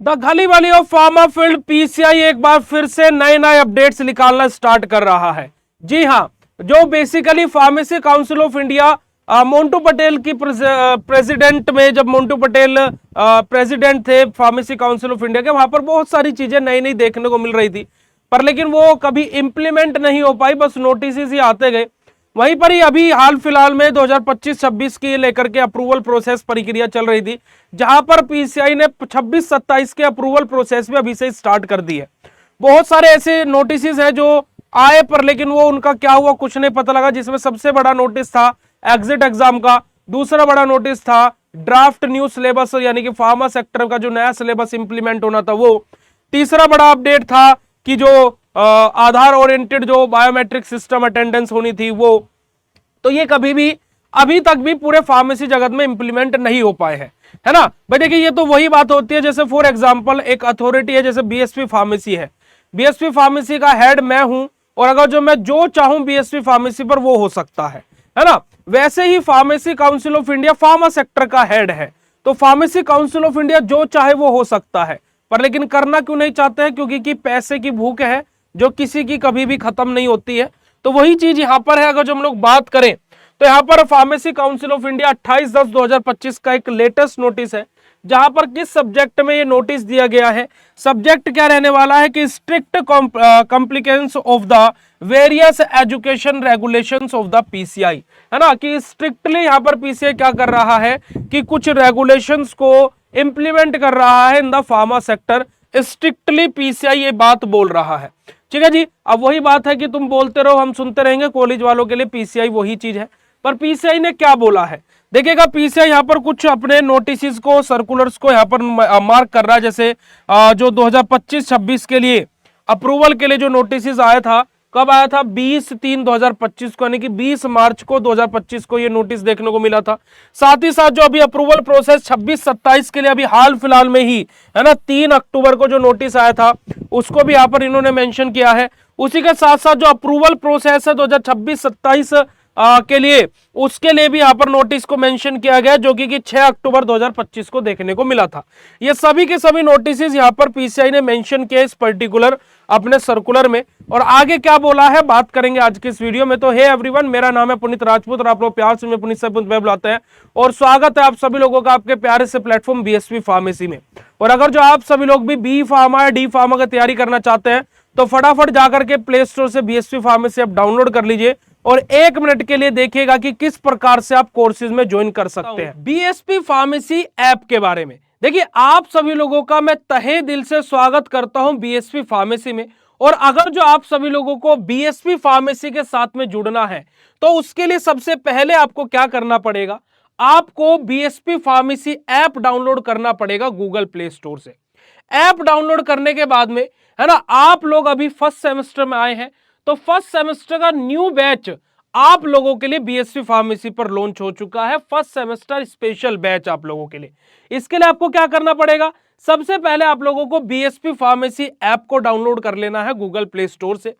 The खलीवाली of pharma field PCI एक बार फिर से नए नए अपडेट्स निकालना स्टार्ट कर रहा है। जी हां, जो basically pharmacy council of India Montu Patel की प्रेसिडेंट में, जब मोंटू पटेल प्रेसिडेंट थे फार्मेसी काउंसिल ऑफ इंडिया के, वहां पर बहुत सारी चीजें नई नई देखने को मिल रही थी, पर लेकिन वो कभी इंप्लीमेंट नहीं हो पाई, बस नोटिस ही आते गए। वहीं पर ही अभी हाल फिलहाल में 2025-26 की लेकर के अप्रूवल प्रोसेस प्रक्रिया चल रही थी, जहां पर पीसीआई ने 26-27 के अप्रूवल प्रोसेस भी अभी से स्टार्ट कर दी है। बहुत सारे ऐसे नोटिस हैं जो आए, पर लेकिन वो उनका क्या हुआ कुछ नहीं पता लगा, जिसमें सबसे बड़ा नोटिस था एग्जिट एग्जाम का, दूसरा बड़ा नोटिस था ड्राफ्ट न्यू सिलेबस यानी कि फार्मा सेक्टर का जो नया सिलेबस इंप्लीमेंट होना था वो, तीसरा बड़ा अपडेट था कि जो आधार ओरिएंटेड जो बायोमेट्रिक सिस्टम अटेंडेंस होनी थी वो, तो ये कभी भी अभी तक भी पूरे फार्मेसी जगत में इंप्लीमेंट नहीं हो पाए हैं, है ना भाई। देखिए ये तो वही बात होती है, जैसे फॉर एग्जांपल एक अथॉरिटी है, जैसे बीएसपी फार्मेसी है, बीएसपी फार्मेसी का हेड मैं हूं, और अगर जो चाहूं बीएसपी फार्मेसी पर वो हो सकता है ना। वैसे ही pharmacy council of India pharma sector का हेड है, तो फार्मेसी काउंसिल ऑफ इंडिया जो चाहे वो हो सकता है, पर लेकिन करना क्यों नहीं चाहते हैं? क्योंकि पैसे की भूख है जो किसी की कभी भी खत्म नहीं होती है। तो वही चीज यहां पर है। अगर जो हम लोग बात करें तो यहां पर फार्मेसी काउंसिल ऑफ इंडिया 28/10/2025 का एक लेटेस्ट नोटिस है, जहां पर किस सब्जेक्ट में ये नोटिस दिया गया है। सब्जेक्ट क्या रहने वाला है कि strict compliance of the various education regulations of the PCI, है ना, कि स्ट्रिक्टली यहां पर पीसीआई क्या कर रहा है कि कुछ रेगुलेशंस को इंप्लीमेंट कर रहा है in the pharma sector. Strictly PCI ये बात बोल रहा है, ठीक है जी। अब वही बात है कि तुम बोलते रहो हम सुनते रहेंगे, कॉलेज वालों के लिए पीसीआई वही चीज है, पर पीसीआई ने क्या बोला है देखिएगा। पीसीआई यहाँ पर कुछ अपने नोटिस को, सर्कुलर्स को यहाँ पर मार्क कर रहा है। जैसे जो 2025-26 के लिए अप्रूवल के लिए जो नोटिस आया था, कब आया था? 20-3-2025 को, यानी कि 20 मार्च को 2025 को ये नोटिस देखने को मिला था। साथ ही साथ जो अभी अप्रूवल प्रोसेस 26-27 के लिए अभी हाल फिलहाल में ही, है ना, 3 अक्टूबर को जो नोटिस आया था उसको भी यहाँ पर इन्होंने मेंशन किया है। उसी के साथ साथ जो अप्रूवल प्रोसेस है 2026-27 के लिए, उसके लिए भी यहां पर नोटिस को मेंशन किया गया, जो कि 6 अक्टूबर 2025 को देखने को मिला था। ये सभी के सभी नोटिस यहां पर पीसीआई ने मेंशन किए इस पर्टिकुलर अपने सर्कुलर में। और आगे क्या बोला है बात करेंगे आज की इस वीडियो में। तो हे एवरीवन, मेरा नाम है पुनीत राजपूत और आप लोग प्यार से पुनीत से बुलाते हैं, और स्वागत है आप सभी लोगों का आपके प्यारे से प्लेटफॉर्म बीएसपी फार्मेसी में। और अगर जो आप सभी लोग भी बी फार्मा या डी फार्मा की तैयारी करना चाहते हैं तो फटाफट जाकर के प्ले स्टोर से बीएसपी फार्मेसी ऐप डाउनलोड कर लीजिए और 1 मिनट के लिए देखिएगा कि किस प्रकार से आप कोर्सेज में ज्वाइन कर सकते हैं। बीएसपी फार्मेसी ऐप के बारे में देखिए, आप सभी लोगों का मैं तहे दिल से स्वागत करता हूं बीएसपी फार्मेसी में। और अगर जो आप सभी लोगों को बीएसपी फार्मेसी के साथ में जुड़ना है तो उसके लिए सबसे पहले आपको क्या करना पड़ेगा? आपको बीएसपी फार्मेसी ऐप डाउनलोड करना पड़ेगा गूगल प्ले स्टोर से। ऐप डाउनलोड करने के बाद में, है ना, आप लोग अभी फर्स्ट सेमेस्टर में आए हैं तो फर्स्ट सेमेस्टर का न्यू बैच आप लोगों के लिए बीएसपी फार्मेसी पर लॉन्च हो चुका है। फर्स्ट सेमेस्टर स्पेशल बैच आप लोगों के लिए। इसके लिए आपको क्या करना पड़ेगा? सबसे पहले आप लोगों को बीएसपी फार्मेसी ऐप को डाउनलोड कर लेना है गूगल प्ले स्टोर से।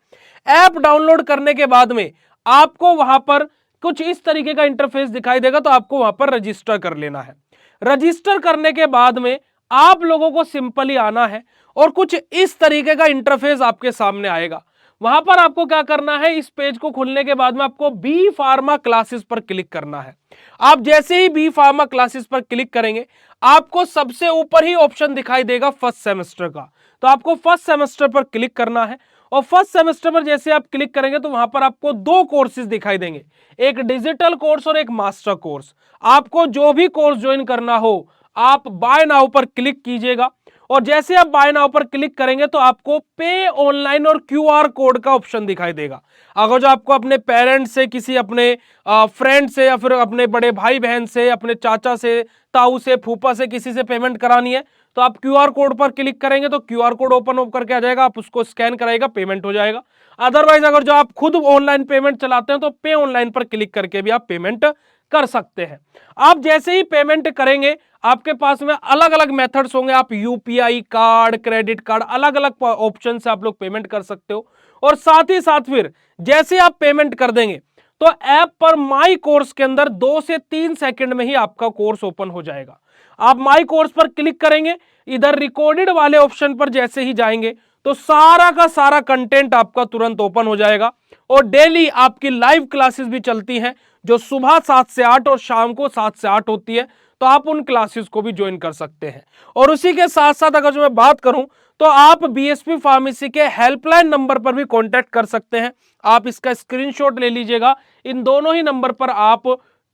ऐप डाउनलोड करने के बाद में आपको वहां पर कुछ इस तरीके का इंटरफेस दिखाई देगा, तो आपको वहां पर रजिस्टर कर लेना है। रजिस्टर करने के बाद में आप लोगों को सिंपली आना है और कुछ इस तरीके का इंटरफेस आपके सामने आएगा। वहां पर आपको क्या करना है? इस पेज को खुलने के बाद में आपको बी फार्मा क्लासेस पर क्लिक करना है। आप जैसे ही बी फार्मा क्लासेस पर क्लिक करेंगे, आपको सबसे ऊपर ही ऑप्शन दिखाई देगा फर्स्ट सेमेस्टर का, तो आपको फर्स्ट सेमेस्टर पर क्लिक करना है। और फर्स्ट सेमेस्टर पर जैसे आप क्लिक करेंगे तो वहां पर आपको 2 कोर्सेज दिखाई देंगे, एक डिजिटल कोर्स और एक मास्टर कोर्स। आपको जो भी कोर्स ज्वाइन करना हो आप बाय नाउ पर क्लिक कीजिएगा, और जैसे आप बाय नाउ पर क्लिक करेंगे तो आपको पे ऑनलाइन और क्यूआर कोड का ऑप्शन दिखाई देगा। अगर जो आपको अपने पेरेंट्स से, किसी अपने फ्रेंड से, या फिर अपने बड़े भाई बहन से, अपने चाचा से, ताऊ से, फूफा से किसी से पेमेंट करानी है तो आप क्यूआर कोड पर क्लिक करेंगे तो क्यूआर कोड ओपन होकर करके आ जाएगा, आप उसको स्कैन कराएगा, पेमेंट हो जाएगा। अदरवाइज अगर जो आप खुद ऑनलाइन पेमेंट चलाते हैं तो पे ऑनलाइन पर क्लिक करके भी आप पेमेंट कर सकते हैं। आप जैसे ही पेमेंट करेंगे आपके पास में अलग अलग मेथड्स होंगे, आप यूपीआई कार्ड, क्रेडिट कार्ड, अलग अलग ऑप्शन से आप लोग पेमेंट कर सकते हो। और साथ ही साथ फिर जैसे आप पेमेंट कर देंगे तो ऐप पर माई कोर्स के अंदर 2 से 3 सेकंड में ही आपका कोर्स ओपन हो जाएगा। आप माई कोर्स पर क्लिक करेंगे, इधर रिकॉर्डेड वाले ऑप्शन पर जैसे ही जाएंगे तो सारा का सारा कंटेंट आपका तुरंत ओपन हो जाएगा। और डेली आपकी लाइव क्लासेस भी चलती हैं जो सुबह 7 से 8 और शाम को 7 से 8 होती है, तो आप उन क्लासेस को भी ज्वाइन कर सकते हैं। और उसी के साथ साथ अगर जो मैं बात करूं तो आप बीएसपी फार्मेसी के हेल्पलाइन नंबर पर भी कांटेक्ट कर सकते हैं। आप इसका स्क्रीनशॉट ले लीजिएगा, इन दोनों ही नंबर पर आप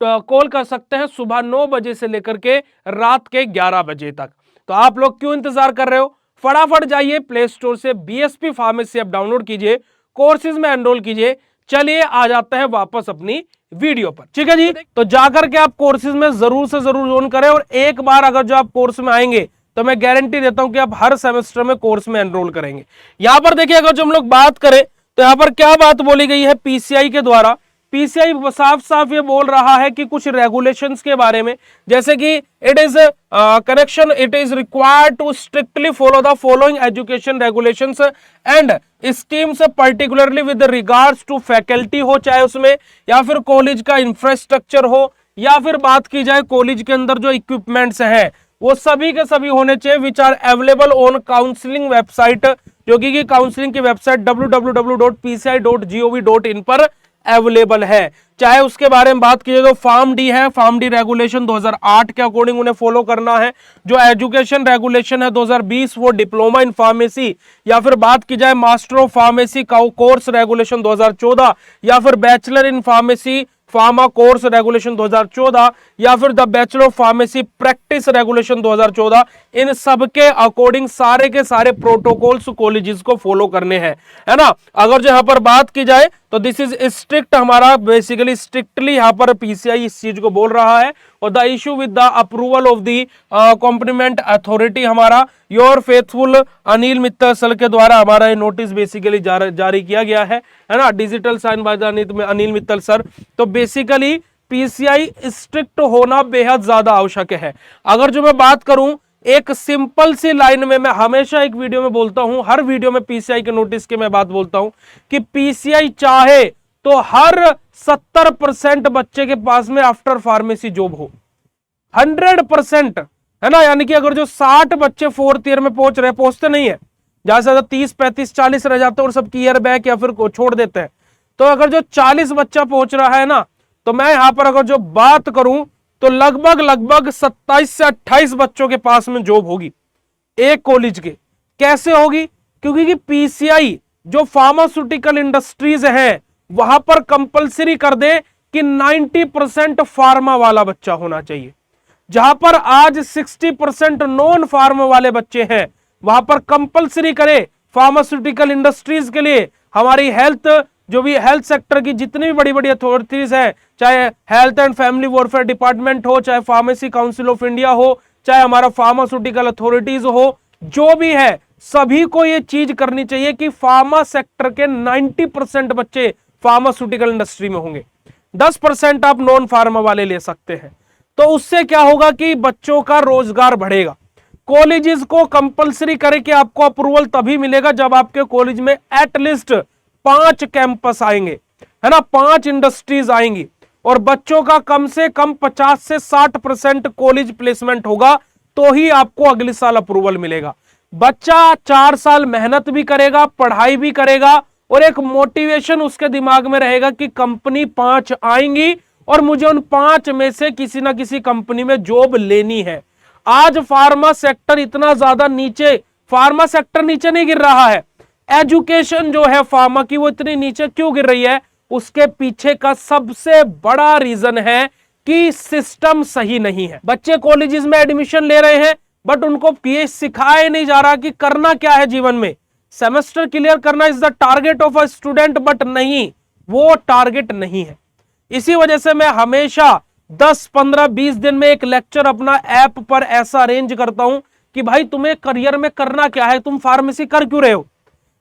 कॉल कर सकते हैं सुबह 9 बजे से लेकर के रात के 11 बजे तक। तो आप लोग क्यों इंतजार कर रहे हो, फटाफट जाइए प्ले स्टोर से बीएसपी फार्मेसी ऐप डाउनलोड कीजिए, कोर्सेज में एनरोल कीजिए। चलिए आ जाते हैं वापस अपनी वीडियो पर, ठीक है जी। तो जाकर के आप कोर्सेज में जरूर से जरूर ज्वाइन करें, और एक बार अगर जो आप कोर्स में आएंगे तो मैं गारंटी देता हूं कि आप हर सेमेस्टर में कोर्स में एनरोल करेंगे। यहां पर देखिए, अगर जो हम लोग बात करें तो यहां पर क्या बात बोली गई है पीसीआई के द्वारा। पीसीआई साफ साफ ये बोल रहा है कि कुछ रेगुलेशंस के बारे में, जैसे कि it is connection, it is required to strictly follow the following education regulations and schemes particularly with regards to faculty हो, चाहे उसमें या फिर कॉलेज का इंफ्रास्ट्रक्चर हो, या फिर बात की जाए कॉलेज के अंदर जो इक्विपमेंट्स हैं वो सभी के सभी होने चाहिए, which are available on counselling website, जो कि काउंसलिंग की वेबसाइट www.pci.gov.in पर अवेलेबल है। चाहे उसके बारे में बात कीजिए तो फार्म डी है, फार्म डी रेगुलेशन 2008 के अकॉर्डिंग उन्हें फॉलो करना है। जो एजुकेशन रेगुलेशन है 2020 वो डिप्लोमा इन फार्मेसी, या फिर बात की जाए master of pharmacy course regulation 2014, या फिर bachelor in pharmacy pharma course regulation 2014, या फिर the bachelor of pharmacy practice regulation 2014, इन सब के अकॉर्डिंग सारे के सारे प्रोटोकॉल्स कॉलेजेस को फॉलो करने हैं, है ना। अगर जो यहाँ पर बात की जाए तो दिस इज स्ट्रिक्ट, हमारा बेसिकली स्ट्रिक्टली यहाँ पर पीसीआई इस चीज को बोल रहा है। और the issue with the approval of the complement authority, हमारा your faithful Anil Mittal sir के द्वारा हमारा ये नोटिस बेसिकली जारी किया गया है ना, digital sign by the Anil Mittal sir. तो बेसिकली पीसीआई स्ट्रिक्ट होना बेहद ज्यादा आवश्यक है। अगर जो मैं बात करूं एक सिंपल सी लाइन में, मैं हमेशा एक वीडियो में बोलता हूं, हर वीडियो में पीसीआई के नोटिस की मैं बात बोलता हूं कि पीसीआई चाहे तो हर 70% बच्चे के पास में आफ्टर फार्मेसी जॉब हो, 100%, है ना। यानी कि अगर जो 60 बच्चे 4th ईयर में पहुंचते नहीं है, जहां से 30, 35, 40 रह जाते हैं और सबकी ईयर बैक या फिर छोड़ देते हैं, तो अगर जो 40 बच्चा पहुंच रहा है ना, तो मैं यहां पर अगर जो बात करूं तो लगभग 27 से 28 बच्चों के पास में जॉब होगी एक कॉलेज के। कैसे होगी? क्योंकि पीसीआई जो फार्मास्यूटिकल इंडस्ट्रीज है वहां पर कंपलसरी कर दे कि 90% फार्मा वाला बच्चा होना चाहिए। जहां पर आज 60% नॉन फार्मा वाले बच्चे हैं, वहां पर कंपलसरी करे फार्मास्यूटिकल इंडस्ट्रीज के लिए हमारी हेल्थ, जो भी हेल्थ सेक्टर की जितनी भी बड़ी बड़ी अथॉरिटीज है, चाहे health and family welfare department हो, चाहे फार्मेसी काउंसिल ऑफ इंडिया हो, चाहे हमारा फार्मास्यूटिकल अथॉरिटीज हो, जो भी है सभी को यह चीज करनी चाहिए कि फार्मा सेक्टर के 90% बच्चे फार्मास्यूटिकल इंडस्ट्री में होंगे, 10% आप नॉन फार्मा वाले ले सकते हैं। तो उससे क्या होगा कि बच्चों का रोजगार बढ़ेगा। कॉलेजेस को कंपलसरी करे कि आपको अप्रूवल तभी मिलेगा जब आपके कॉलेज में एटलीस्ट 5 कैंपस आएंगे, है ना, 5 इंडस्ट्रीज आएंगी, और बच्चों का कम से कम 50 से 60% कॉलेज प्लेसमेंट होगा, तो ही आपको अगले साल अप्रूवल मिलेगा। बच्चा 4 साल मेहनत भी करेगा, पढ़ाई भी करेगा, और एक मोटिवेशन उसके दिमाग में रहेगा कि कंपनी 5 आएंगी और मुझे उन 5 में से किसी ना किसी कंपनी में जॉब लेनी है। आज फार्मा सेक्टर इतना ज्यादा नीचे, फार्मा सेक्टर नीचे नहीं गिर रहा है, एजुकेशन जो है फार्मा की वो इतनी नीचे क्यों गिर रही है? उसके पीछे का सबसे बड़ा रीजन है कि सिस्टम सही नहीं है। बच्चे कॉलेजेस में एडमिशन ले रहे हैं, बट उनको ये सिखाया नहीं जा रहा कि करना क्या है जीवन में। सेमेस्टर क्लियर करना is the target of a student, but नहीं, वो टारगेट नहीं है। इसी वजह से मैं हमेशा 10, 15, 20 दिन में एक लेक्चर अपना ऐप पर ऐसा अरेंज करता हूं कि भाई तुम्हें करियर में करना क्या है, तुम फार्मेसी कर क्यों रहे हो।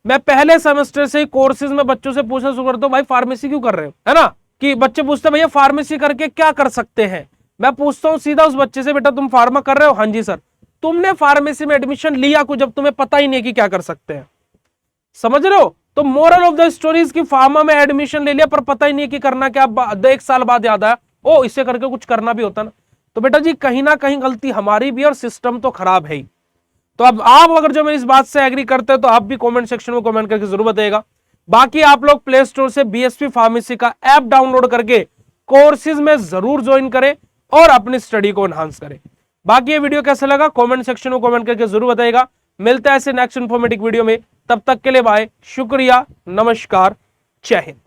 मैं पहले सेमेस्टर से ही कोर्सेज में बच्चों से पूछना शुरू करता हूं, भाई फार्मेसी क्यों कर रहे हो, है ना। कि बच्चे पूछते हैं भैया फार्मेसी करके क्या कर सकते हैं। मैं पूछता हूं सीधा उस बच्चे से, बेटा तुम फार्मा कर रहे हो? हाँ जी सर। तुमने फार्मेसी में एडमिशन लिया कुछ जब तुम्हें पता ही नहीं कि क्या कर सकते हैं, समझ रहे हो। तो मोरल ऑफ द स्टोरीज की फार्मा में एडमिशन ले लिया पर पता ही नहीं कि करना क्या, 1 साल बाद याद आया ओ इससे करके कुछ करना भी होता ना। तो बेटा जी कहीं ना कहीं गलती हमारी भी और सिस्टम तो खराब है ही। तो अब आप अगर जो मेरी इस बात से एग्री करते हैं तो आप भी कमेंट सेक्शन में कमेंट करके जरूर बताइएगा। बाकी आप लोग प्ले स्टोर से बीएसपी फार्मेसी का ऐप डाउनलोड करके कोर्सेज में जरूर ज्वाइन करें और अपनी स्टडी को एनहांस करें। बाकी ये वीडियो कैसा लगा कमेंट सेक्शन में कमेंट करके जरूर बताइएगा। मिलता है ऐसे नेक्स्ट इंफॉर्मेटिव वीडियो में, तब तक के लिए बाय, शुक्रिया, नमस्कार, जय हिंद।